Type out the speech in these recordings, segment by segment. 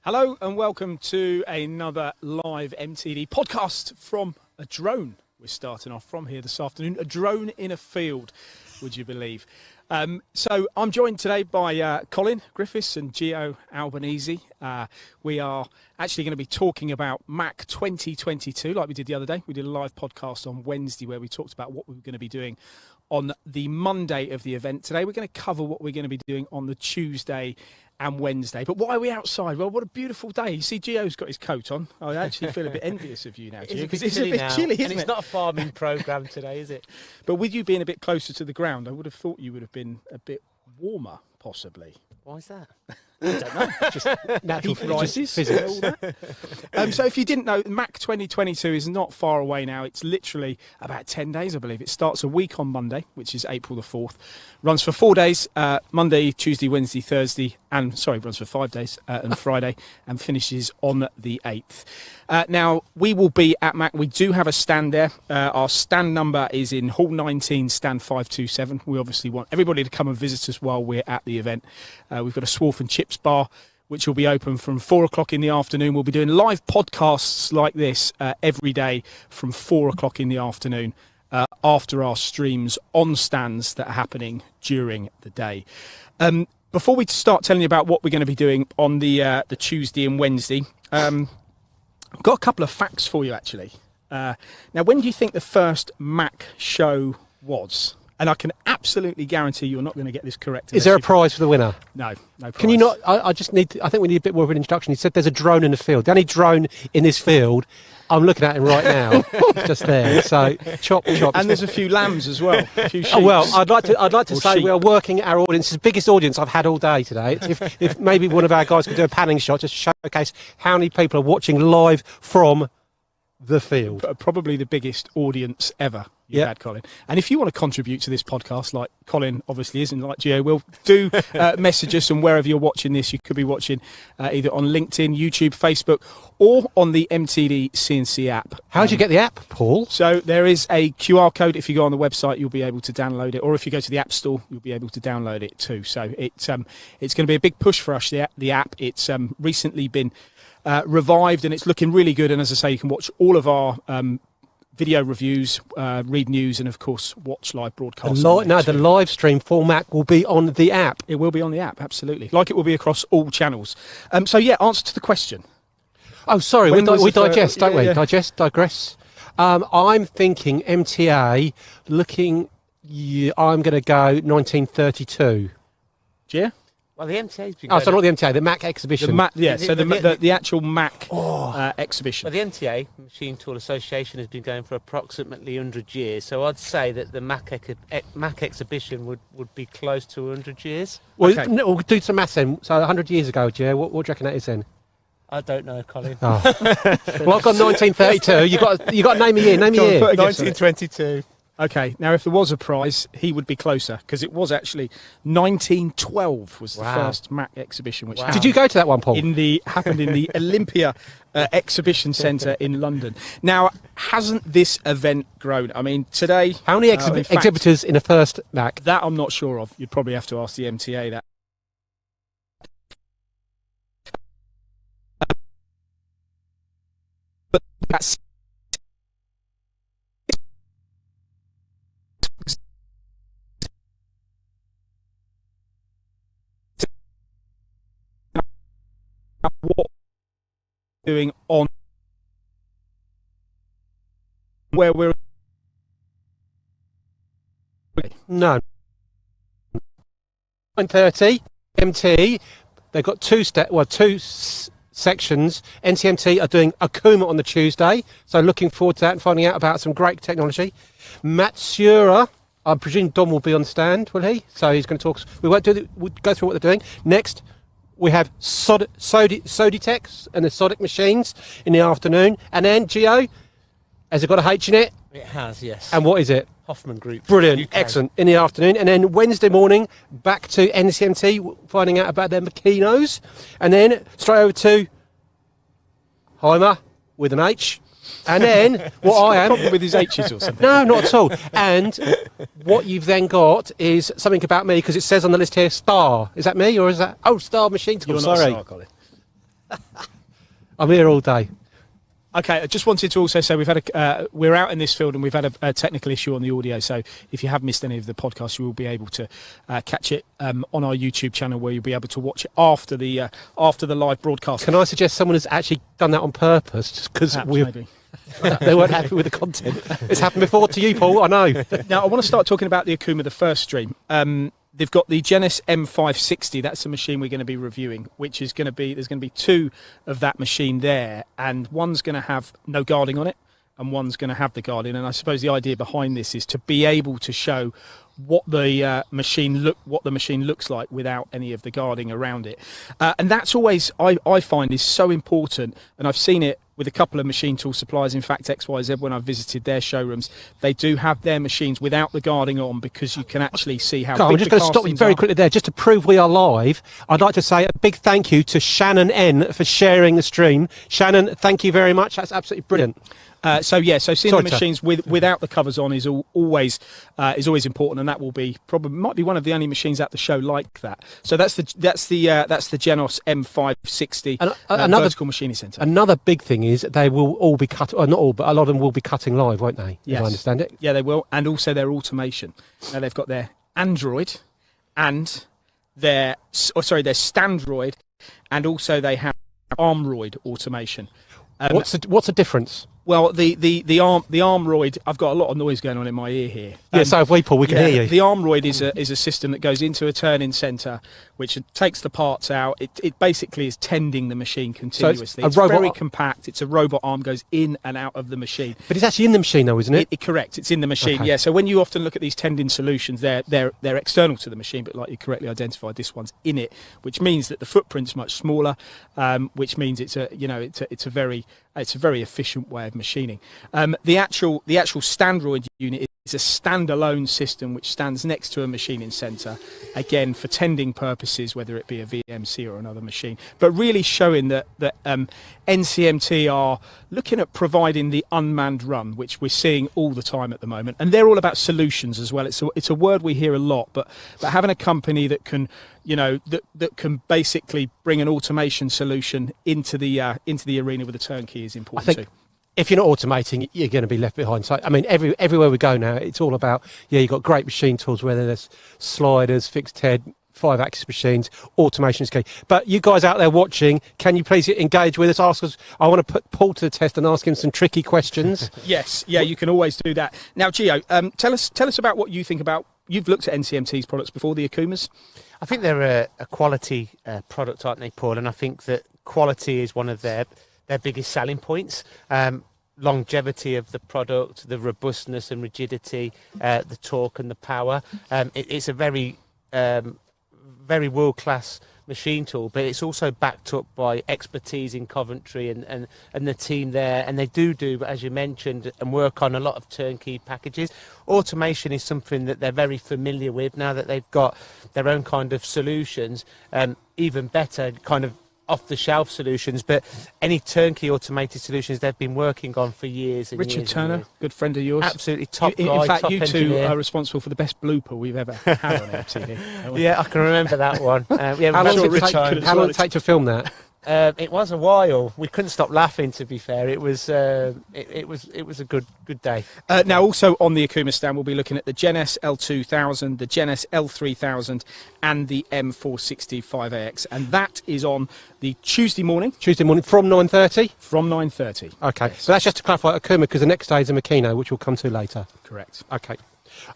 Hello and welcome to another live MTD podcast from a drone. We're starting off from here this afternoon, a drone in a field, would you believe? So I'm joined today by Colin Griffiths and Gio Albanese. We are actually going to be talking about Mac 2022 like we did the other day. We did a live podcast on Wednesday where we talked about what we were going to be doing on the Monday of the event. Today we're going to cover what we're going to be doing on the Tuesday and Wednesday. But why are we outside? Well, what a beautiful day. You see Gio's got his coat on. I actually feel a bit envious of you now, Gio, because it's a bit chilly, isn't it? And it's not a farming programme today, is it? But with you being a bit closer to the ground, I would have thought you would have been a bit warmer, possibly. Why is that? I don't know. Just natural rises. Physics. So if you didn't know, Mac 2022 is not far away now. It's literally about 10 days, I believe. It starts a week on Monday, which is April the 4th. Runs for 4 days, Monday, Tuesday, Wednesday, Thursday, runs for 5 days and Friday, and finishes on the 8th. Now, we will be at Mac. We do have a stand there. Our stand number is in Hall 19, stand 527. We obviously want everybody to come and visit us while we're at the event. We've got a Swarf and Chips bar, which will be open from 4 o'clock in the afternoon. We'll be doing live podcasts like this every day from 4 o'clock in the afternoon after our streams on stands that are happening during the day. Before we start telling you about what we're going to be doing on the Tuesday and Wednesday, I've got a couple of facts for you, actually. Now, when do you think the first Mac show was? And I can absolutely guarantee you're not going to get this correct. Is there a prize for the winner? No prize. Can you not? I think we need a bit more of an introduction. He said there's a drone in the field. The only drone in this field, I'm looking at him right now, just there. So chop. And there's a few lambs as well. A few sheep. Oh, well, I'd like to say sheep. we are working our audience. It's the biggest audience I've had all day today. If maybe one of our guys could do a panning shot just to showcase how many people are watching live from the field. Probably the biggest audience ever you've had, Colin. And if you want to contribute to this podcast, like Colin obviously is, and like Gio will, do message us, and wherever you're watching this, you could be watching either on LinkedIn, YouTube, Facebook, or on the MTD CNC app. How do you get the app, Paul? So there is a QR code. If you go on the website, you'll be able to download it, or if you go to the App Store, you'll be able to download it too. So it's going to be a big push for us, the app. It's recently been revived and it's looking really good, and as I say, you can watch all of our video reviews, read news, and of course watch live broadcasts. The live stream format will be on the app. It will be on the app, absolutely, like it will be across all channels. So yeah, answer to the question. Oh, sorry, we digest, don't we? Yeah. Digress. I'm thinking MTA. I'm going to go 1932. Yeah. Well, the MTA's been. Oh, so not the MTA, the Mac exhibition. The actual Mac exhibition. Well, the MTA, Machine Tool Association, has been going for approximately 100 years. So I'd say that the Mac exhibition would be close to 100 years. Well, Okay. we'll do some maths then. So 100 years ago, Gio, what do you reckon that is then? I don't know, Colin. Oh. Well, I've got 1932. You got to name a year. Name a Go on, year. put a guess on it. 1922. Okay, now if there was a prize, he would be closer, because it was actually 1912 was the first Mac exhibition, which Did you go to that one, Paul? happened in the Olympia Exhibition Centre in London. Now, hasn't this event grown? I mean, today... How many in fact, exhibitors in a first Mac? That I'm not sure of. You'd probably have to ask the MTA that. But that's... what doing on where we're No. 9:30 MT. They've got two sections. NCMT are doing Akuma on the Tuesday, so looking forward to that and finding out about some great technology. Matsuura, I presume Dom will be on stand, will he? So he's going to talk. We'll go through what they're doing next. We have Soditex and the Sodic machines in the afternoon. And then, Gio, has it got a H in it? It has, yes. And what is it? Hoffman Group. Brilliant, UK. excellent. In the afternoon. And then Wednesday morning, back to NCMT, finding out about their Machinos. And then straight over to Heimer with an H. And then what I am... Problem with his H's or something. No, not at all. And what you've then got is something about me, because it says on the list here, Star. Is that me or is that... Oh, Star Machine Tool, You're not sorry. a star, Colin. I'm here all day. Okay, I just wanted to also say we're out in this field and we've had a technical issue on the audio. So if you have missed any of the podcasts, you will be able to catch it on our YouTube channel, where you'll be able to watch it after the live broadcast. Can I suggest someone has actually done that on purpose, just because Maybe. they weren't happy with the content? It's happened before to you, Paul. I know. Now I want to start talking about the Akuma, the first stream. They've got the Genesis M560. That's a machine we're going to be reviewing, which is going to be, there's going to be two of that machine there, and one's going to have no guarding on it, and one's going to have the guarding. And I suppose the idea behind this is to be able to show what the machine looks like without any of the guarding around it. And that's always, I find, is so important. And I've seen it with a couple of machine tool suppliers. In fact, XYZ, when I've visited their showrooms, they do have their machines without the guarding on, because you can actually see how big I'm just going to stop you very quickly there, just to prove we are live. I'd like to say a big thank you to Shannon N for sharing the stream. Shannon, thank you very much. That's absolutely brilliant. So seeing the machines without the covers on is always important, and that might be one of the only machines at the show like that. So that's the Genos M560 vertical machining centre. Another big thing is they will all be cut, or not all, but a lot of them will be cutting live, won't they? Yes. If I understand it. Yeah, they will, and also their automation. Now they've got their Android and their Standroid, and also they have Armroid automation. What's the difference? Well, the Armroid, I've got a lot of noise going on in my ear here. Yeah, so have we, Paul. We can hear you. The Armroid is a system that goes into a turn-in centre, which takes the parts out. It basically is tending the machine continuously. So it's very compact. It's a robot arm, goes in and out of the machine. But it's actually in the machine, though, isn't it? Correct. It's in the machine. Okay. Yeah. So when you often look at these tending solutions, they're external to the machine, but like you correctly identified, this one's in it, which means that the footprint's much smaller, which means it's a very efficient way of machining. The actual Standroid unit is a standalone system which stands next to a machining centre, again for tending purposes, whether it be a VMC or another machine, but really showing that NCMT are looking at providing the unmanned run, which we're seeing all the time at the moment, and they're all about solutions as well. It's a word we hear a lot, but having a company that can that can basically bring an automation solution into the arena with a turnkey is important too. If you're not automating, you're going to be left behind. So, I mean, everywhere we go now, it's all about, you've got great machine tools, whether there's sliders, fixed head, 5-axis machines, automation is key. But you guys out there watching, can you please engage with us? Ask us. I want to put Paul to the test and ask him some tricky questions. Yes, yeah, you can always do that. Now, Gio, tell us about what you think about. You've looked at NCMT's products before, the Akumas. I think they're a quality product, aren't they, Paul? And I think that quality is one of their biggest selling points. Longevity of the product, the robustness and rigidity, the torque and the power. It's a very world-class machine tool, but it's also backed up by expertise in Coventry and the team there, and they do, as you mentioned, and work on a lot of turnkey packages. Automation is something that they're very familiar with now that they've got their own kind of solutions, even better kind of off-the-shelf solutions, but any turnkey automated solutions they've been working on for years and Richard years Turner, and years. Good friend of yours. Absolutely top guy, in fact, top you two engineer. are responsible for the best blooper we've ever had on MTV. Yeah, I can remember that one. How long did it take to film that? It was a while. We couldn't stop laughing. To be fair, it was a good day. Now, also on the Akuma stand, we'll be looking at the Genes L2000, the Genes L3000, and the M460 5AX, and that is on the Tuesday morning From 9:30. From 9:30. Okay, yes. So that's just to clarify Akuma, because the next day is a Makino, which we'll come to later. Correct. Okay,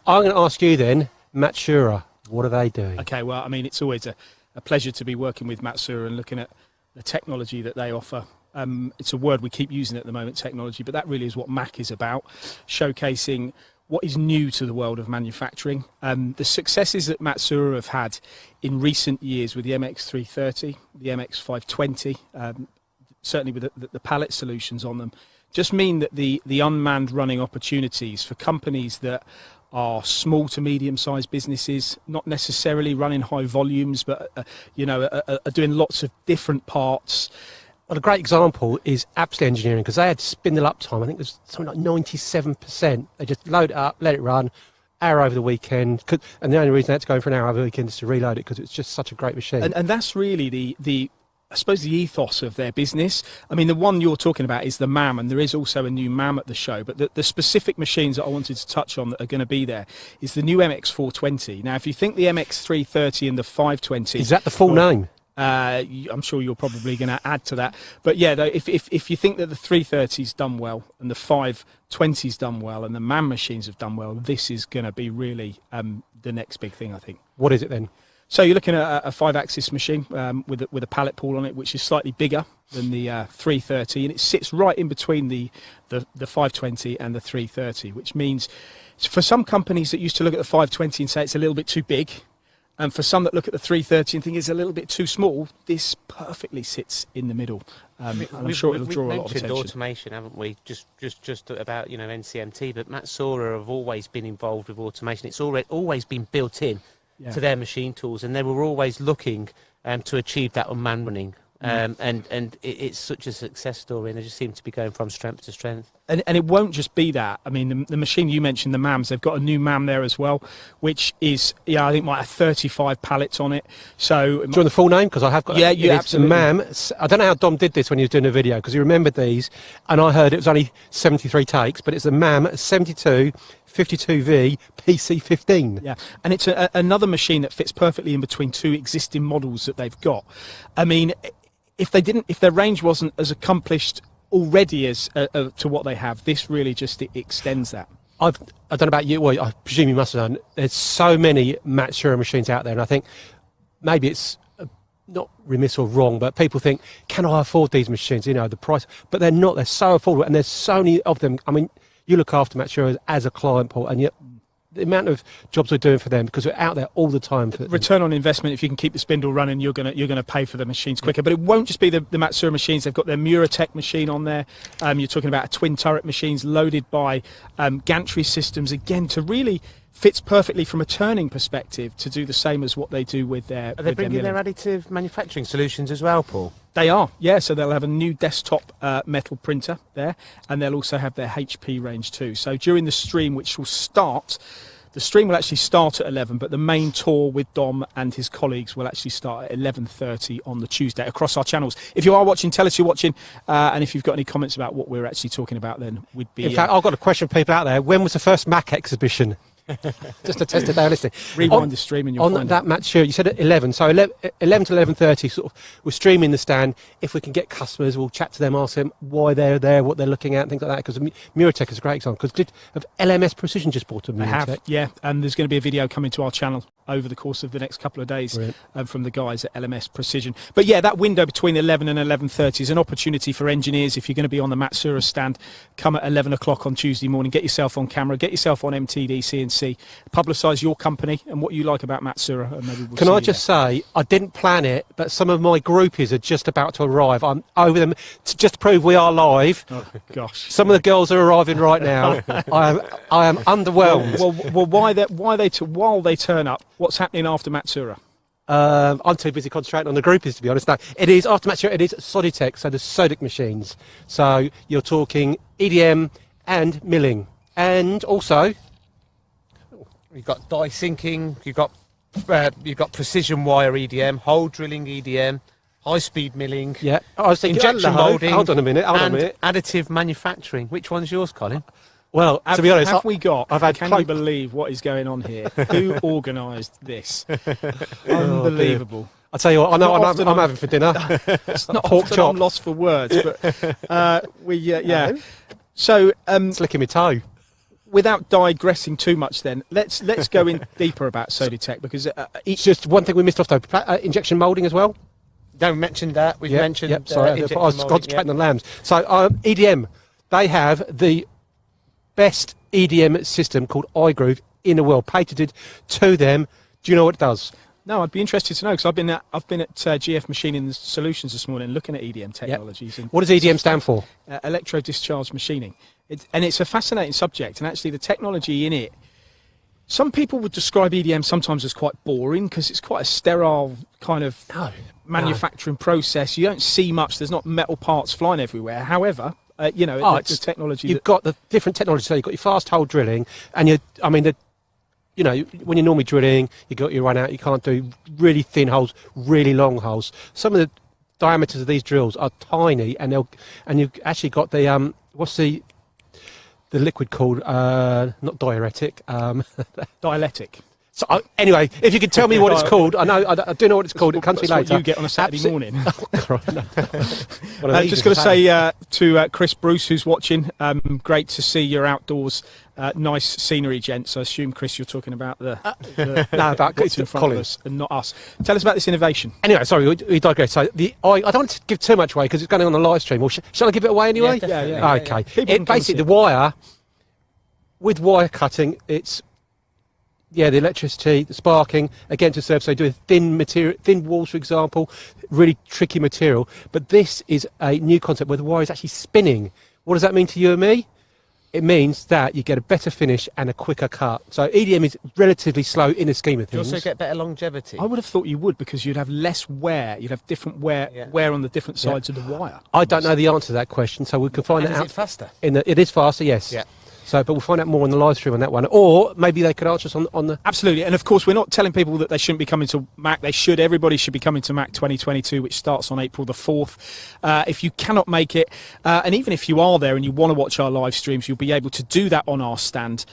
I'm going to ask you then, Matsuura, what are they doing? Okay, well, I mean, it's always a pleasure to be working with Matsuura and looking at the technology that they offer. It's a word we keep using at the moment, technology, but that really is what Mac is about, showcasing what is new to the world of manufacturing. The successes that Matsuura have had in recent years with the MX330, the MX520, certainly with the pallet solutions on them, just mean that the unmanned running opportunities for companies that are small to medium-sized businesses, not necessarily running high volumes, but are doing lots of different parts. Well, a great example is Apsley Engineering, because they had spindle uptime. I think it was something like 97%. They just load it up, let it run, hour over the weekend, and the only reason they had to go for an hour over the weekend is to reload it, because it's just such a great machine. And that's really the suppose, the ethos of their business. I mean, the one you're talking about is the MAM, and there is also a new MAM at the show. But the specific machines that I wanted to touch on that are going to be there is the new MX420. Now, if you think the MX330 and the 520... Is that the full name? I'm sure you're probably going to add to that. But yeah, though, if you think that the 330's done well and the 520's done well and the MAM machines have done well, this is going to be really the next big thing, I think. What is it then? So you're looking at a 5-axis machine with a pallet pool on it, which is slightly bigger than the 330, and it sits right in between the 520 and the 330, which means for some companies that used to look at the 520 and say it's a little bit too big, and for some that look at the 330 and think it's a little bit too small, this perfectly sits in the middle. And I'm sure it'll draw a lot of attention. We've mentioned automation, haven't we? Just about NCMT, but Matsuura have always been involved with automation. It's always been built in to their machine tools, and they were always looking to achieve that unmanned running. And it's such a success story, and they just seem to be going from strength to strength. And it won't just be that. I mean, the machine you mentioned, the MAMs, they've got a new MAM there as well, which is, I think might have 35 pallets on it. So, do you want the full name? Because I have got. Yeah, you absolutely. MAM. I don't know how Dom did this when he was doing the video, because he remembered these, and I heard it was only 73 takes, but it's the MAM 72 52V PC15. Yeah, and it's another machine that fits perfectly in between two existing models that they've got. I mean, if their range wasn't as accomplished already as to what they have, this really just extends that. I don't know about you, well, I presume you must have done. There's so many Matsuura machines out there, and I think maybe it's not remiss or wrong, but people think, can I afford these machines? The price, but they're not. They're so affordable, and there's so many of them. I mean, you look after Matsuura as a client, Paul, and yet the amount of jobs we're doing for them, because we're out there all the time. Return on investment, if you can keep the spindle running, you're gonna pay for the machines quicker. But it won't just be the Matsuura machines. They've got their Muratech machine on there. You're talking about twin turret machines loaded by gantry systems, again, to really fits perfectly from a turning perspective to do the same as what they do with their... Are they bringing their additive manufacturing solutions as well, Paul? They are, yeah. So they'll have a new desktop metal printer there, and they'll also have their HP range too. So during the stream, which will start... The stream will actually start at 11, but the main tour with Dom and his colleagues will actually start at 11:30 on the Tuesday across our channels. If you are watching, tell us you're watching, and if you've got any comments about what we're actually talking about, then we'd be... In fact, I've got a question for people out there. When was the first Mac exhibition? Just to test it there, listening. Rewind the stream and you'll find that match here, you said at 11, so 11 to 11:30, sort of, we're streaming the stand. If we can get customers, we'll chat to them, ask them why they're there, what they're looking at, things like that, because Muratech is a great example. Because have LMS Precision just bought a Muratech? They have, yeah, and there's going to be a video coming to our channel over the course of the next couple of days from the guys at LMS Precision. But yeah, that window between 11 and 11:30 is an opportunity for engineers. If you're going to be on the Matsuura stand, come at 11 o'clock on Tuesday morning, get yourself on camera, get yourself on MTD CNC, publicise your company and what you like about Matsuura. And maybe we'll Can I just say, I didn't plan it, but some of my groupies are just about to arrive. I'm over them just to prove we are live. Oh gosh! Some of the girls are arriving right now. I am underwhelmed. Well, while they turn up, what's happening after Matsuura? I'm too busy concentrating on the groupies, to be honest. No, it is after Matsuura. It is Soditech, so the Sodic machines. So you're talking EDM and milling, and also you've got die sinking. You've got precision wire EDM, hole drilling EDM, high speed milling. Yeah, I was thinking injection moulding. Hold on a minute. Additive manufacturing. Which one's yours, Colin? Well, to be honest, can you believe what is going on here? Who organised this? Unbelievable. I'll tell you what, I know I'm having for dinner. It's not pork chop. I'm lost for words, but yeah. So it's licking my toe. Without digressing too much, then let's go in deeper about Soditech, because it's just one thing we missed off though. Injection moulding as well. Don't mention that. We've mentioned. Yep, sorry, I was concentrating on lambs. So EDM, they have the best EDM system called iGroove in the world, patented to them. Do you know what it does? No, I'd be interested to know, because I've been at GF Machining Solutions this morning looking at EDM technologies. Yep. What does EDM stand for? Electro-discharge machining. It's a fascinating subject, and actually the technology in it, some people would describe EDM sometimes as quite boring, because it's quite a sterile kind of manufacturing process. You don't see much. There's not metal parts flying everywhere. However, it's technology. You've got the different technology. So you've got your fast hole drilling, and when you're normally drilling, you run out. You can't do really thin holes, really long holes. Some of the diameters of these drills are tiny, and you've actually got the what's the liquid called? Not diuretic. Dialectic. So anyway, if you could tell me what it's called, I do know what it's called. It comes to me That's later. what you get on a Saturday morning. Just Just going to say to Chris Bruce, who's watching, great to see your outdoors. Nice scenery, gents. I assume, Chris, you're talking about the no, about what's in front of Colin. us and not us. Tell us about this innovation. Anyway, sorry, we digress. So I don't want to give too much away because it's going on the live stream. Or shall I give it away anyway? Yeah. Okay. People can come Basically, see the wire, with wire cutting, it's the electricity, the sparking against the surface. They do thin material, thin walls, for example, really tricky material. But this is a new concept where the wire is actually spinning. What does that mean to you and me? It means that you get a better finish and a quicker cut. So EDM is relatively slow in the scheme of You things. also get better longevity. I would have thought you would, because you'd have less wear. You'd have different wear on the different sides of the wire. I don't know the answer to that question, so we can find And that is out. it faster? It is faster, yes. Yeah. So, but we'll find out more on the live stream on that one, or maybe they could answer us on the. Absolutely, and of course we're not telling people that they shouldn't be coming to Mac. They should. Everybody should be coming to Mac 2022, which starts on April the 4th. If you cannot make it, and even if you are there and you want to watch our live streams, you'll be able to do that on our stand.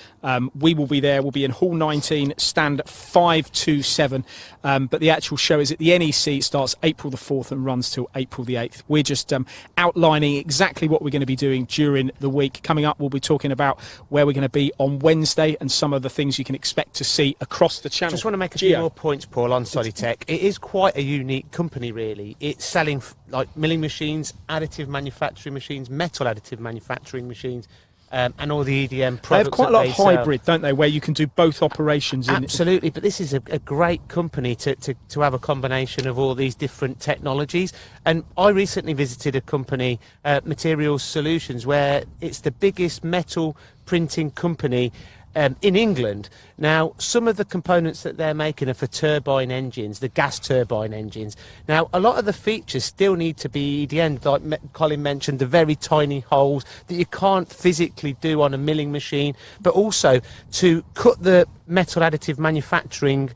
We will be there. We'll be in Hall 19, stand 527. But the actual show is at the NEC. It starts April the 4th and runs till April the 8th. We're just outlining exactly what we're going to be doing during the week. Coming up, we'll be talking about where we're going to be on Wednesday and some of the things you can expect to see across the channel. Just want to make a few more points, Paul, on Solitech. It is quite a unique company, really. It's selling like milling machines, additive manufacturing machines, metal additive manufacturing machines, and all the EDM products. They have quite a lot of sell. hybrid, don't they, where you can do both operations. Absolutely, but this is a great company to have a combination of all these different technologies. And I recently visited a company, Materials Solutions, where it's the biggest metal printing company in England. Now, some of the components that they're making are for turbine engines, the gas turbine engines. Now, a lot of the features still need to be EDN, like Colin mentioned, the very tiny holes that you can't physically do on a milling machine, but also to cut the metal additive manufactured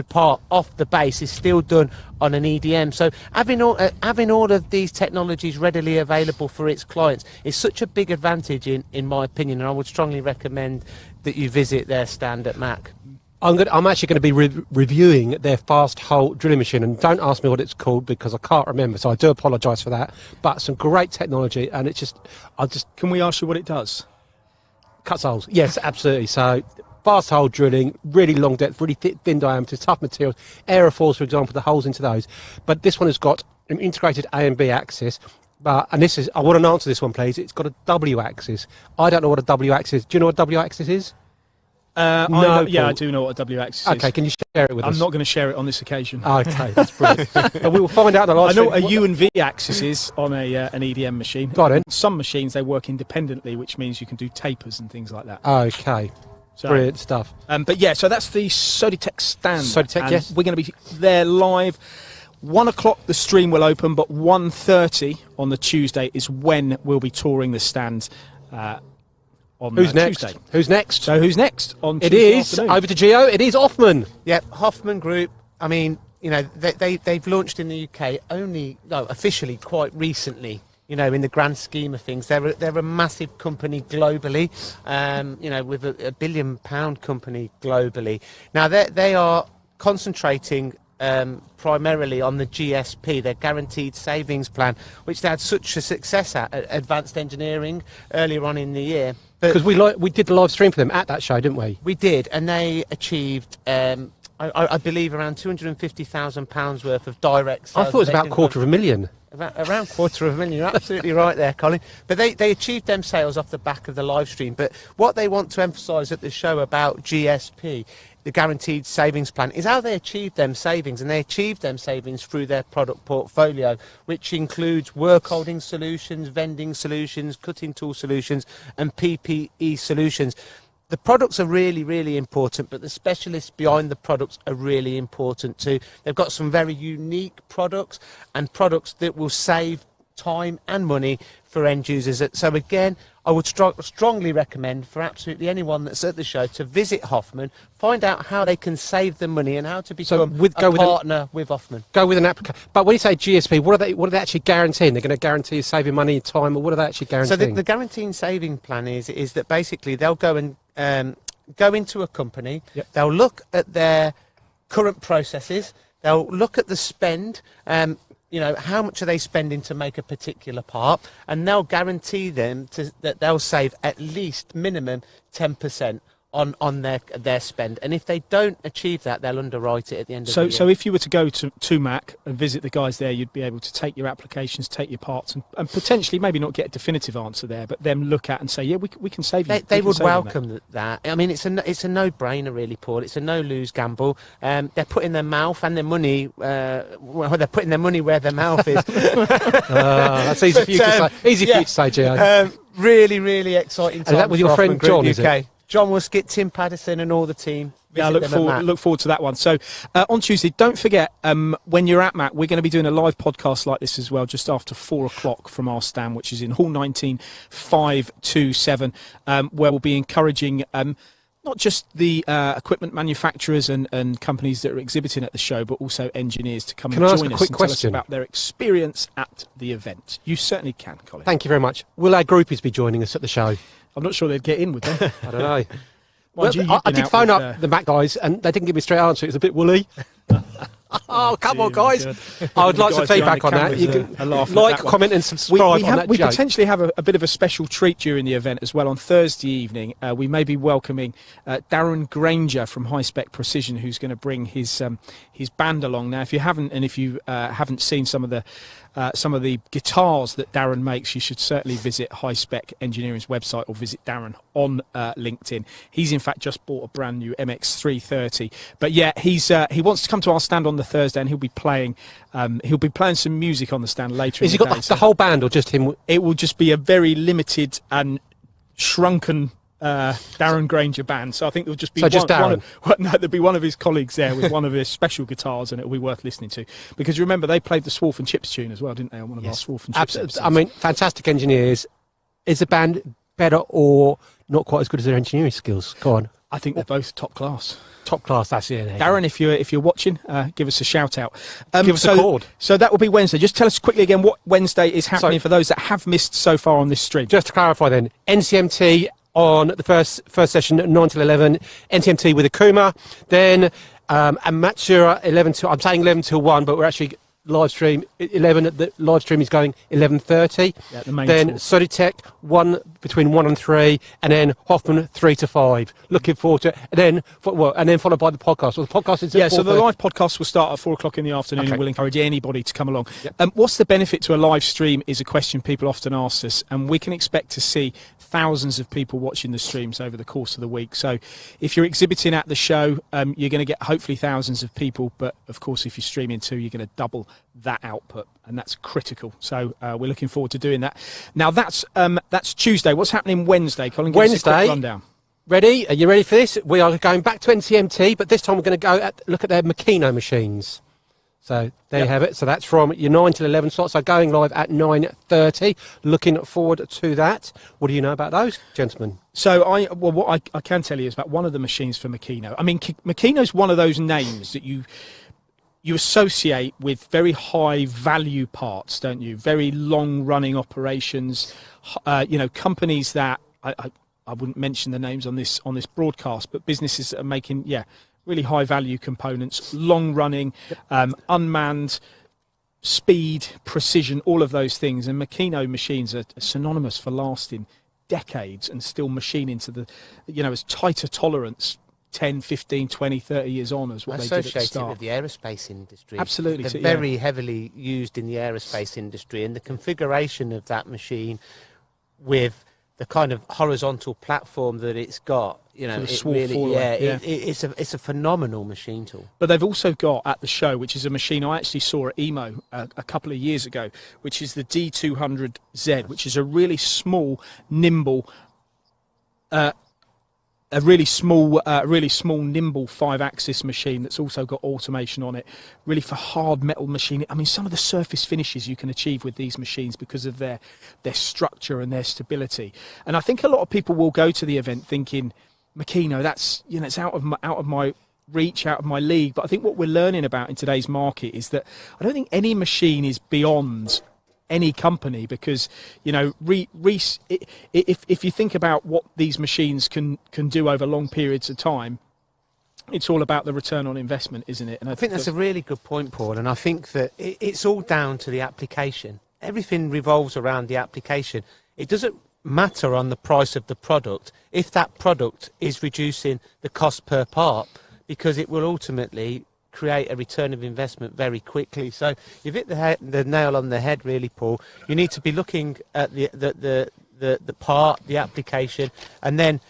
part off the base is still done on an EDM. So having all of these technologies readily available for its clients is such a big advantage in my opinion, and I would strongly recommend that you visit their stand at Mac. I'm actually going to be reviewing their fast hole drilling machine, and don't ask me what it's called because I can't remember, so I do apologise for that. But some great technology, and Can we ask you what it does? Cuts holes. Yes, absolutely. So fast hole drilling, really long depth, really thin diameters, tough materials, aerofoils, for example, the holes into those. But this one has got an integrated A and B axis. And this is, I want to answer this one, please. It's got a W axis. I don't know what a W axis is. Do you know what a W axis is? I do know what a W axis is. Okay, can you share it with us? I'm not going to share it on this occasion. Okay, that's brilliant. But we will find out the last. I know what a U and V axis is on an EDM machine. Got it. Some machines, they work independently, which means you can do tapers and things like that. Okay, So, brilliant stuff. But yeah, so that's the Solitech stand. Solitech, and yes. We're going to be there live. 1 o'clock the stream will open, but 1:30 on the Tuesday is when we'll be touring the stand on Who's next? Tuesday. Who's next? So who's next on It Tuesday is afternoon? over to Geo. It is Hoffman. Yeah, Hoffman Group. I mean, you know, they've launched in the UK officially quite recently. You know, in the grand scheme of things, they're a massive company globally. You know, with a £1 billion company globally. Now they are concentrating primarily on the GSP, their Guaranteed Savings Plan, which they had such a success at Advanced Engineering earlier on in the year. Because we did the live stream for them at that show, didn't we? We did, and they achieved, I believe, around £250,000 worth of direct sales. I thought it was about £250,000. Around £250,000, you're absolutely right there, Colin. But they achieved them sales off the back of the live stream. But what they want to emphasise at the show about GSP, the Guaranteed Savings Plan, is how they achieved them savings. And they achieved them savings through their product portfolio, which includes work holding solutions, vending solutions, cutting tool solutions, and PPE solutions. The products are really, really important, but the specialists behind the products are really important too. They've got some very unique products and products that will save time and money for end users. So again, I would strongly recommend for absolutely anyone that's at the show to visit Hoffman, find out how they can save the money and how to become a partner with Hoffman. Go with an application. But when you say GSP, what are they actually guaranteeing? They're going to guarantee you saving money and time, or what are they actually guaranteeing? So the guaranteeing saving plan is that basically they'll go and go into a company, they'll look at their current processes, they'll look at the spend, how much are they spending to make a particular part, and they'll guarantee them that they'll save at least minimum 10% on their spend. And if they don't achieve that, they'll underwrite it at the end of the year. So if you were to go to Mac and visit the guys there, you'd be able to take your applications, take your parts, and potentially maybe not get a definitive answer there, but then look at and say, yeah, we can save you. They would welcome that. I mean, it's a no-brainer, really, Paul. It's a no-lose gamble. They're putting their mouth and their money, they're putting their money where their mouth is. That's easy for you to say. Easy for you to say, Gio. Really, really exciting time. And that with your friend John, is it? John Wuskett, Tim Paddison and all the team. Yeah, I look forward to that one. So on Tuesday, don't forget, when you're at Mac, we're going to be doing a live podcast like this as well, just after 4 o'clock from our stand, which is in Hall 19, 527, where we'll be encouraging not just the equipment manufacturers and companies that are exhibiting at the show, but also engineers to come and join us and tell us about their experience at the event. You certainly can, Colin. Thank you very much. Will our groupies be joining us at the show? I'm not sure they'd get in, would they? I don't know. I did phone up the Mac guys, and they didn't give me a straight answer. It was a bit woolly. Oh, come on, guys. I would like some feedback on that. You can like, comment and subscribe on that We joke. potentially have a bit of a special treat during the event as well. On Thursday evening, we may be welcoming Darren Granger from High Spec Precision, who's going to bring his band along. Now, if you haven't seen some of the guitars that Darren makes, you should certainly visit High Spec Engineering's website or visit Darren on LinkedIn. He's in fact just bought a brand new MX330. But yeah, he wants to come to our stand on the Thursday, and he'll be playing some music on the stand later. Has he got the whole band or just him? It will just be a very limited and shrunken Darren Granger band. So I think there'll just be there'll be one of his colleagues there with one of his special guitars, and it'll be worth listening to. Because remember, they played the Swarf and Chips tune as well, didn't they? On one of our Swarf and Chips episodes. I mean, fantastic engineers. Is the band better or not quite as good as their engineering skills? Go on. I think they're both top class. Top class, that's it. Darren, if you're watching, give us a shout out. Give us a chord. So that will be Wednesday. Just tell us quickly again what Wednesday is happening for those that have missed so far on this stream. Just to clarify then, NCMT on the first session at 9 till 11, NCMT with Akuma, then and Matsura 11 till, I'm saying 11 till 1, but we're actually live stream 11. The live stream is going 11:30. Yeah, the main then talk. Soditech between 1 and 3, and then Hoffman 3 to 5. Looking forward to it. And then followed by the podcast. Well, the podcast is so the live podcast will start at 4 o'clock in the afternoon. Okay. And we'll encourage anybody to come along. Yep. What's the benefit to a live stream is a question people often ask us, and we can expect to see thousands of people watching the streams over the course of the week. So if you're exhibiting at the show, you're going to get hopefully thousands of people, but of course if you're streaming too, you're going to double that output, and that's critical. So we're looking forward to doing that. Now that's Tuesday. What's happening Wednesday, Colin? Give us a quick rundown. Ready? Are you ready for this? We are going back to NCMT, but this time we're going to look at their Makino machines. So there you have it. So that's from your 9 till 11 slots. So going live at 9:30. Looking forward to that. What do you know about those, gentlemen? So what I can tell you is about one of the machines for Makino. I mean, Makino's one of those names that you associate with very high value parts, don't you? Very long running operations. Companies that I wouldn't mention the names on this broadcast, but businesses that are making really high value components, long running, unmanned, speed, precision, all of those things. And Makino machines are synonymous for lasting decades and still machining to the, as tighter tolerance 10, 15, 20, 30 years on as what they did at the start. Associated with the aerospace industry. Absolutely. They're very heavily used in the aerospace industry, and the configuration of that machine with the kind of horizontal platform that it's got, it's a phenomenal machine tool. But they've also got at the show, which is a machine I actually saw at EMO a couple of years ago, which is the D200Z, which is a really small, nimble, a really small, nimble 5-axis machine that's also got automation on it, really for hard metal machining. I mean, some of the surface finishes you can achieve with these machines because of their structure and their stability. And I think a lot of people will go to the event thinking, Makino, that's, you know, it's out of my reach, out of my league. But I think what we're learning about in today's market is that I don't think any machine is beyond any company, because, you know, if you think about what these machines can do over long periods of time, it's all about the return on investment, isn't it? And I think that's a really good point, Paul, and I think that it's all down to the application. Everything revolves around the application. It doesn't matter on the price of the product if that product is reducing the cost per part, because it will ultimately create a return of investment very quickly. So you've hit the nail on the head, really, Paul. You need to be looking at the part, the application, and then.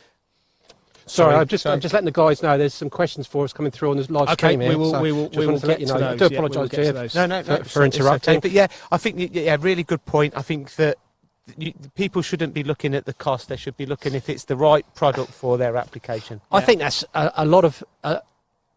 Sorry, I'm just letting the guys know there's some questions for us coming through on this live stream here. We will get to those. I do apologise, Jeff, for interrupting. Okay. But yeah, I think really good point. I think that people shouldn't be looking at the cost. They should be looking if it's the right product for their application. I think that's a lot of.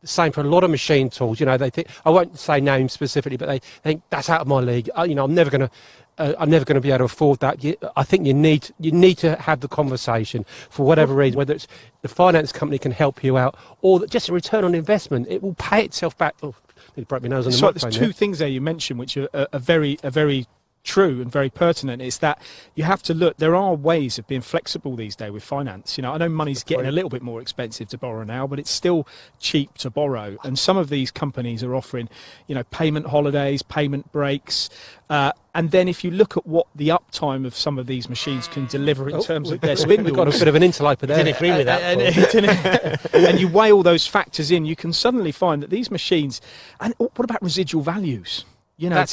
Same for a lot of machine tools. You know, they think, I won't say names specifically, but they think that's out of my league. You know, I'm never going to be able to afford that. I think you need to have the conversation for whatever reason, whether it's the finance company can help you out, or that just a return on investment. It will pay itself back. Oh, it broke my nose on the microphone. There's two things there you mentioned which are very true and very pertinent. Is that you have to look, there are ways of being flexible these days with finance. You know, I know money's getting a little bit more expensive to borrow now, but it's still cheap to borrow, and some of these companies are offering, you know, payment holidays, payment breaks, and then if you look at what the uptime of some of these machines can deliver in terms of their spindles, we've got a bit of an interloper there. Didn't agree with that. And you weigh all those factors in, you can suddenly find that these machines, and what about residual values? You know,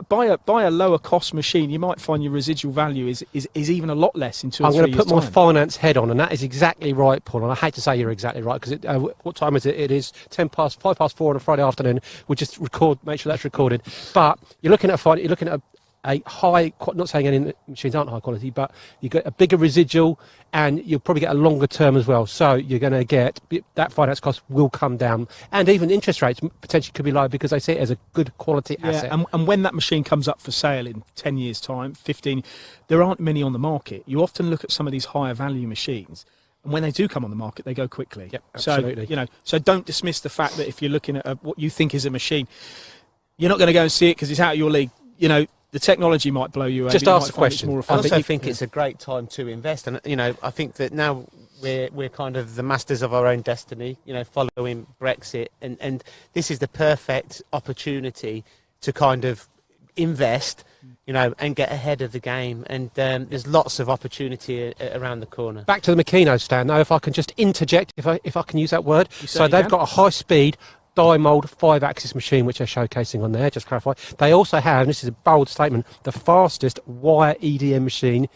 buy a lower cost machine, you might find your residual value is even a lot less in 2 or 3 years' time. I'm going to put my finance head on, and that is exactly right, Paul. And I hate to say you're exactly right, because what time is it? It is 5 past 4 on a Friday afternoon. We'll just make sure that's recorded. But you're looking at a high, not saying any machines aren't high quality, but you get a bigger residual, and you'll probably get a longer term as well. So you're going to get that finance cost will come down, and even interest rates potentially could be low because they see it as a good quality asset. And when that machine comes up for sale in 10 years' time, 15, there aren't many on the market. You often look at some of these higher value machines, and when they do come on the market, they go quickly. Yep, absolutely. So, you know, so don't dismiss the fact that if you're looking at what you think is a machine, you're not going to go and see it because it's out of your league. You know, the technology might blow you away. Just ask the question. I also think it's a great time to invest, and you know, I think that now we're kind of the masters of our own destiny. You know, following Brexit, and this is the perfect opportunity to kind of invest, you know, and get ahead of the game. And there's lots of opportunity around the corner. Back to the Makino stand now, if I can just interject, if I can use that word. So they've got a high speed die mould 5-axis machine which they're showcasing on there, just to clarify. They also have, and this is a bold statement, the fastest wire EDM machine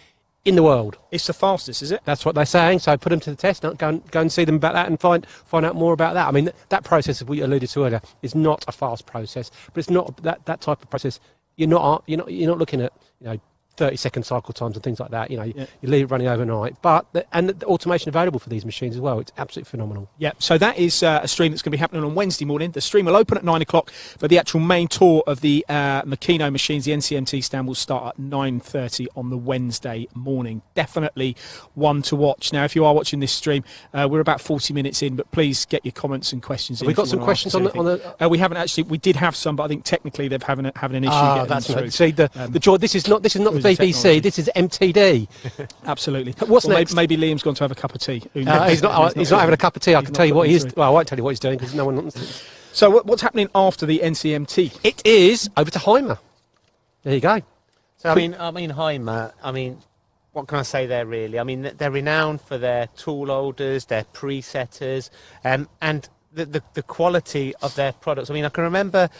in the world. It's the fastest, is it? That's what they're saying. So put them to the test. Go and see them about that and find out more about that. I mean, that process, as we alluded to earlier, is not a fast process, but it's not that type of process. You're not looking at, you know, 30-second cycle times and things like that. You know, you leave it running overnight. But the automation available for these machines as well. It's absolutely phenomenal. Yeah. So that is a stream that's going to be happening on Wednesday morning. The stream will open at 9 o'clock, but the actual main tour of the Makino machines, the NCMT stand, will start at 9:30 on the Wednesday morning. Definitely one to watch. Now, if you are watching this stream, we're about 40 minutes in, but please get your comments and questions in. We've got some questions on the. We haven't actually. We did have some, but I think technically they're having an issue. That's right. See the joy. This is not the BBC. This is MTD. Absolutely. What's next? Maybe Liam's gone to have a cup of tea. He's not having a cup of tea. I can tell you what he is. Well, I won't tell you what he's doing because no one wants. So what's happening after the NCMT? It is over to Heimer. There you go. So I mean, Heimer. I mean, what can I say there really? I mean, they're renowned for their tool holders, their presetters, and the quality of their products. I mean, I can remember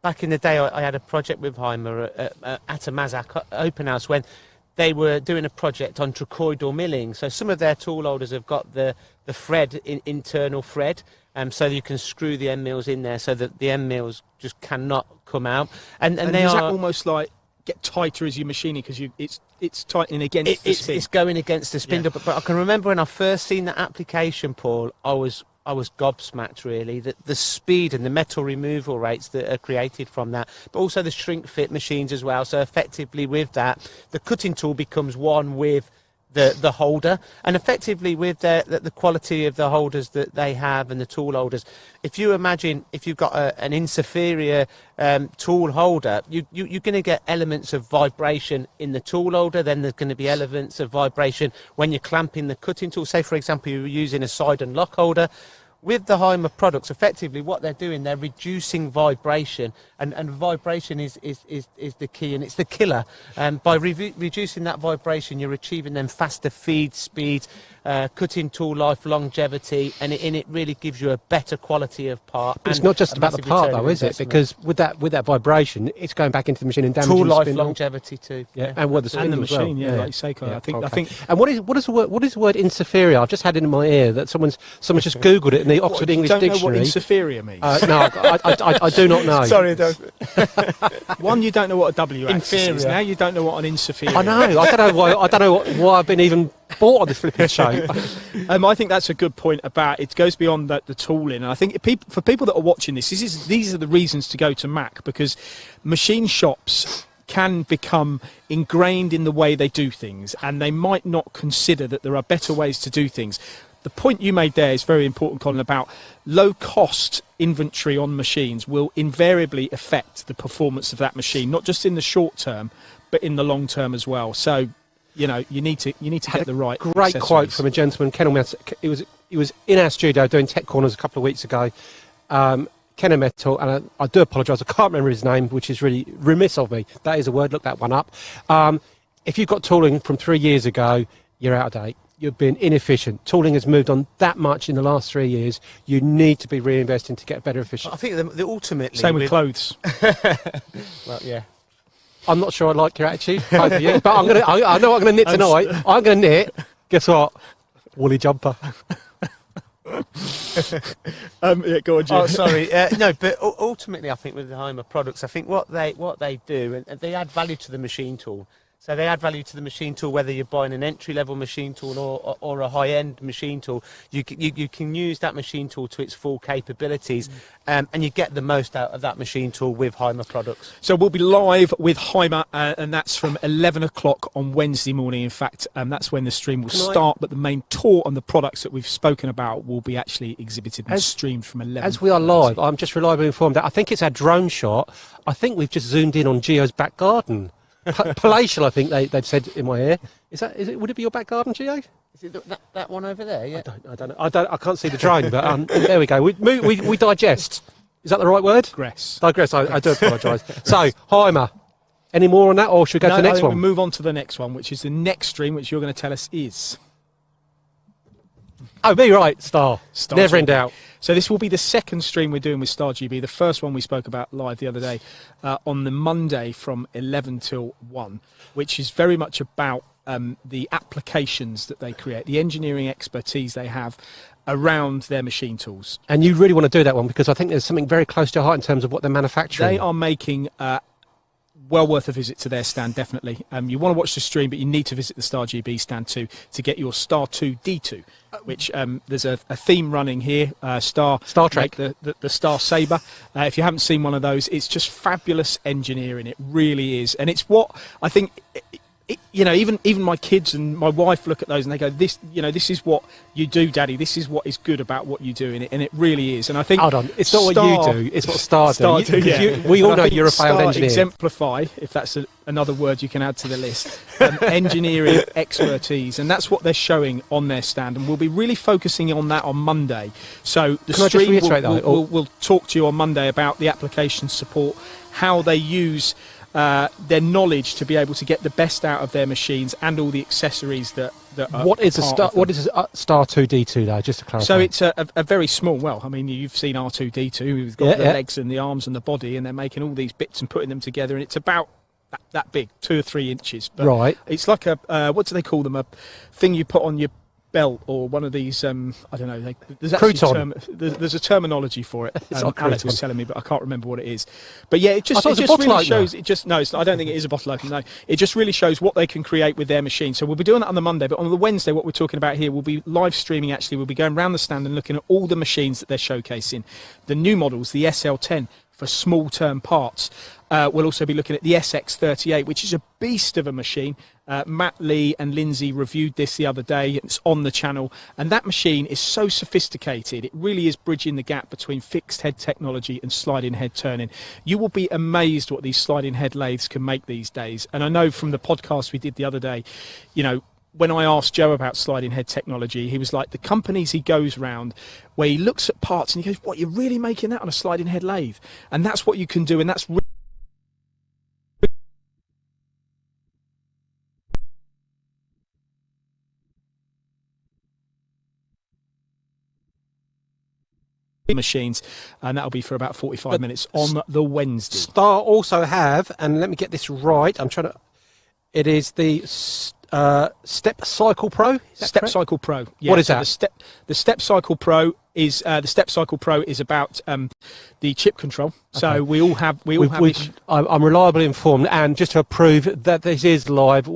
back in the day, I had a project with Heimer at a Mazak open house when they were doing a project on trochoidal milling. So some of their tool holders have got the thread, internal thread, so you can screw the end mills in there so that the end mills just cannot come out. And they is are that almost like get tighter as you're machining because it's tightening against the spin. It's going against the spin. Yeah. But I can remember when I first seen that application, Paul, I was gobsmacked, really. The speed and the metal removal rates that are created from that, but also the shrink fit machines as well. So effectively with that, the cutting tool becomes one with the holder, and effectively with the quality of the holders that they have and the tool holders. If you imagine if you've got an inferior tool holder, you're going to get elements of vibration in the tool holder. Then there's going to be elements of vibration when you're clamping the cutting tool. Say for example you're using a side and lock holder. With the Hymer products, effectively what they're doing, they're reducing vibration, and vibration is the key, and it's the killer. By reducing that vibration, you're achieving them faster feed speeds, cutting tool life, longevity, and it really gives you a better quality of part. But it's not just about the part, though, is it? Because with that vibration, it's going back into the machine and damaging tool life, spindle. Longevity too. Yeah, and the spindle and the as well. machine, like you say, Kai. Yeah, I think. And what is the word inferior? I've just had it in my ear that someone's just googled it in the Oxford English don't Dictionary. know what inferior means. No, I do not know. Sorry, I don't. One, you don't know what a W axis is. Inferior. Now you don't know what an inferior. I know. I don't know why I've been even bought on this flipping show. I think that's a good point about it goes beyond the tooling, and I think for people that are watching these are the reasons to go to Mack, because machine shops can become ingrained in the way they do things, and they might not consider that there are better ways to do things. The point you made there is very important, Colin, about low-cost inventory on machines will invariably affect the performance of that machine, not just in the short term, but in the long term as well. So, you need to get the right. Great quote from a gentleman, Ken Metal. He was in our studio doing Tech Corners a couple of weeks ago. Ken Metal, and I do apologise, I can't remember his name, which is really remiss of me. That is a word. Look that one up. If you've got tooling from 3 years ago, you're out of date. You've been inefficient. Tooling has moved on that much in the last 3 years. You need to be reinvesting to get better efficiency. I think the ultimately Same with clothes. Well, yeah. I'm not sure I like your attitude, both of you, but I know what I'm going to knit tonight. I'm going to knit. Guess what? Woolly jumper. Yeah, go on, Jim. Oh, sorry. No, but ultimately, I think with the Hymer products, I think what they do, and they add value to the machine tool. So they add value to the machine tool, whether you're buying an entry-level machine tool or a high-end machine tool. You can use that machine tool to its full capabilities, and you get the most out of that machine tool with Hymer products. So we'll be live with Hymer, and that's from 11 o'clock on Wednesday morning. In fact, that's when the stream will start, but the main tour on the products that we've spoken about will be actually exhibited and streamed from 11. As we are live, I'm just reliably informed that I think it's our drone shot. I think we've just zoomed in on Gio's back garden. Palatial, I think they'd said in my ear. Is it? Would it be your back garden, Gio? Is it that one over there? Yeah. I don't know. I can't see the drone, but there we go. We digest. Is that the right word? Digress. I do apologise. So, Hymer. Any more on that, or should we go to the next one? We'll move on to the next one, which is the next stream, which you're going to tell us is. Oh, be right, Star Never GB. in doubt. So this will be the second stream we're doing with Star GB. The first one we spoke about live the other day on the Monday from 11 till 1, which is very much about the applications that they create, the engineering expertise they have around their machine tools. And you really want to do that one because I think there's something very close to your heart in terms of what they're manufacturing. They are making well worth a visit to their stand, definitely. You want to watch the stream, but you need to visit the Star GB stand too to get your Star 2 D2, which there's a theme running here. Star Trek, the Star Saber. If you haven't seen one of those, it's just fabulous engineering. It really is, and it's what I think. Even my kids and my wife look at those and they go, this is what you do, Daddy. This is what is good about what you do, and it really is. And I think hold on, it's not what you do; it's what Star do. We all know you're a failed engineer. Exemplify, if that's another word you can add to the list, engineering expertise, and that's what they're showing on their stand. And we'll be really focusing on that on Monday. So the stream will talk to you on Monday about the application support, how they use their knowledge to be able to get the best out of their machines and all the accessories that are What is a Star 2 D2 though, just to clarify? So it's a very small, well, I mean, you've seen R2D2, we've got the legs and the arms and the body, and they're making all these bits and putting them together, and it's about that big, 2 or 3 inches. But right. It's like a, what do they call them, a thing you put on your belt or one of these, I don't know, there's actually there's a terminology for it. Alex was telling me, but I can't remember what it is. But yeah, it just really shows. I don't think it is a bottle opener. No, it just really shows what they can create with their machine. So we'll be doing that on the Monday, but on the Wednesday, what we're talking about here, we'll be live streaming. Actually, we'll be going around the stand and looking at all the machines that they're showcasing, the new models, the SL10 for small term parts. We'll also be looking at the SX38, which is a beast of a machine. Matt Lee and Lindsay reviewed this the other day. It's on the channel. And that machine is so sophisticated. It really is bridging the gap between fixed head technology and sliding head turning. You will be amazed what these sliding head lathes can make these days. And I know from the podcast we did the other day, you know, when I asked Joe about sliding head technology, he was like, the companies he goes round where he looks at parts and he goes, what, you're really making that on a sliding head lathe? And that's what you can do. And that's machines, and that'll be for about 45 minutes on the Wednesday. Star also have, and let me get this right, it is the Step Cycle Pro. Step Cycle Pro. Yeah, what is that? The Step Cycle Pro is about the chip control. Okay. So we all have. I'm reliably informed, and just to prove that this is live.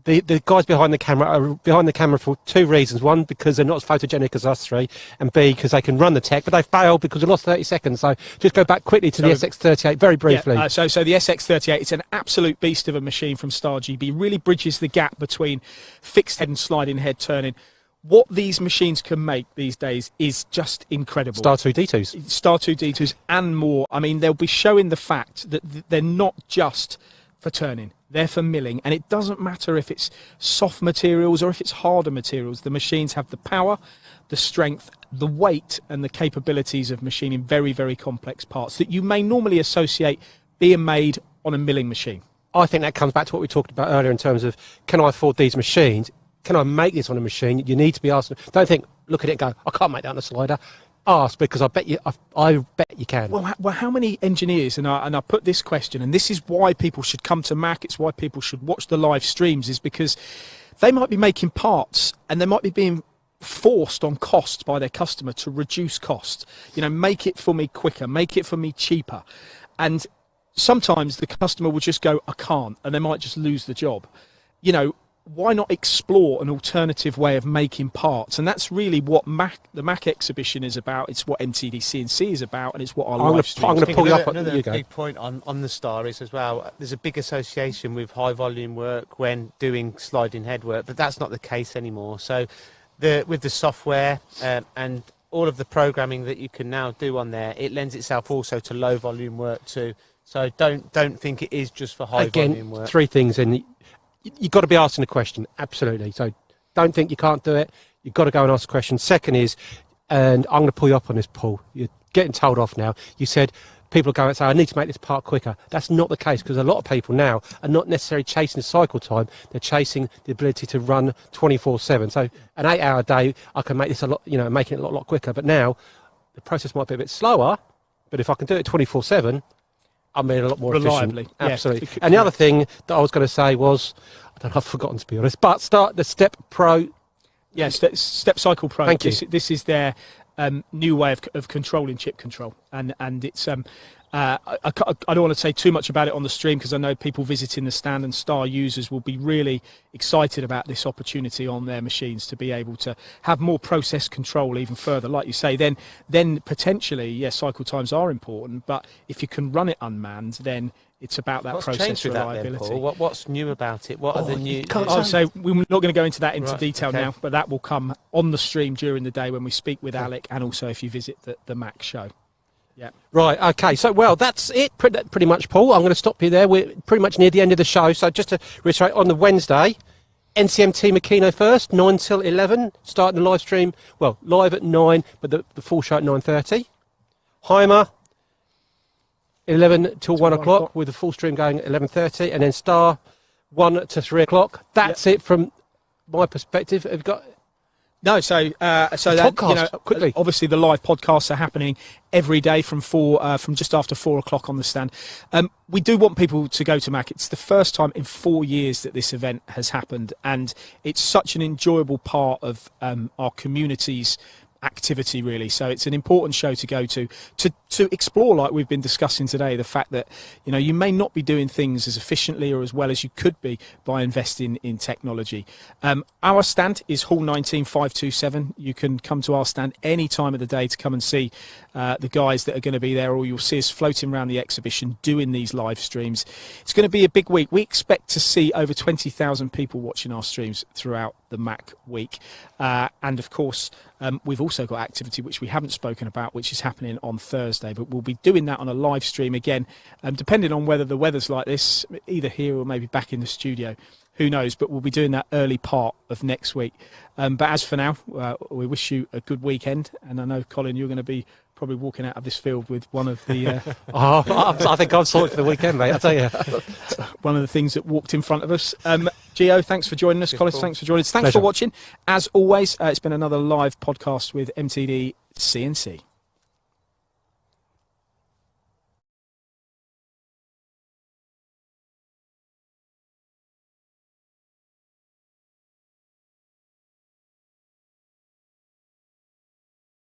The guys behind the camera are behind the camera for two reasons. One, because they're not as photogenic as us three, and B, because they can run the tech, but they failed because they lost 30 seconds. So just go back quickly to the SX38 very briefly. Yeah, so the SX38, it's an absolute beast of a machine from Star GB. Really bridges the gap between fixed head and sliding head turning. What these machines can make these days is just incredible. Star 2D2s. Star 2D2s and more. I mean, they'll be showing the fact that they're not just for turning. They're for milling, and it doesn't matter if it's soft materials or if it's harder materials. The machines have the power, the strength, the weight, and the capabilities of machining very, very complex parts that you may normally associate being made on a milling machine. I think that comes back to what we talked about earlier in terms of, can I afford these machines? Can I make this on a machine? You need to be asking. Don't think, look at it and go, I can't make that on a slider. Ask, because I bet you can. Well, how many engineers, and I put this question, and this is why people should come to Mac, it's why people should watch the live streams, is because they might be making parts and they might be being forced on cost by their customer to reduce cost. You know, make it for me quicker, make it for me cheaper. And sometimes the customer will just go, I can't, and they might just lose the job. You know, why not explore an alternative way of making parts? And that's really what the Mac exhibition is about. It's what MTD CNC is about, and it's what our live stream. I'm going to pull you up. Another big point on the Star is as well, there's a big association with high volume work when doing sliding head work, but that's not the case anymore. So with the software and all of the programming that you can now do on there, it lends itself also to low volume work too. So don't think it is just for high volume work. Three things in. You've got to be asking the question, absolutely. So don't think you can't do it. You've got to go and ask the question. Second is, and I'm going to pull you up on this, Paul. You're getting told off now. You said people are going to say, I need to make this part quicker. That's not the case, because a lot of people now are not necessarily chasing the cycle time. They're chasing the ability to run 24/7. So an 8-hour day, I can make this a lot, making it a lot quicker. But now the process might be a bit slower, but if I can do it 24/7, I'm being a lot more reliably. Efficient. Absolutely. Yeah. And the other thing that I was going to say was, I don't know, I've forgotten to be honest, but start the Step Pro. Yes, Step Cycle Pro. Thank you. This is their new way of controlling chip control, and it's I don't want to say too much about it on the stream, because I know people visiting the stand and Star users will be really excited about this opportunity on their machines to be able to have more process control even further. Like you say, then potentially, yes, cycle times are important, but if you can run it unmanned, then it's about that process reliability. That then, Paul? What's new about it? What are the new? So we're not going to go into that into detail now, but that will come on the stream during the day when we speak with Alec, and also if you visit the Mac show. Yeah. Right, okay, so, well, that's it pretty much, Paul. I'm going to stop you there. We're pretty much near the end of the show. So just to reiterate, on the Wednesday, NCMT Makino first, 9 till 11, starting the live stream, well, live at 9, but the full show at 9:30. Heimer, 11 till 1 o'clock, with the full stream going at 11:30, and then Star, 1 to 3 o'clock. That's it from my perspective. Have you got... No, so that podcast, quickly. obviously the live podcasts are happening every day from just after 4 o'clock on the stand. We do want people to go to Mac. It's the first time in 4 years that this event has happened, and it's such an enjoyable part of our community's activity, really. So it's an important show to go to explore, like we've been discussing today, the fact that you may not be doing things as efficiently or as well as you could be by investing in technology. Our stand is Hall 19527. You can come to our stand any time of the day to come and see the guys that are going to be there, or you'll see us floating around the exhibition doing these live streams. It's going to be a big week. We expect to see over 20,000 people watching our streams throughout the Mac week, and of course we've also got activity which we haven't spoken about, which is happening on Thursday, but we'll be doing that on a live stream again, depending on whether the weather's like this, either here or maybe back in the studio, who knows, but we'll be doing that early part of next week. But as for now, we wish you a good weekend, and I know, Colin, you're going to be probably walking out of this field with one of the I think I'm sorted for the weekend, mate, I'll tell you. one of the things that walked in front of us. Gio, thanks for joining us. Colin, thanks for joining us. Thanks Pleasure. for watching. As always, it's been another live podcast with MTD CNC.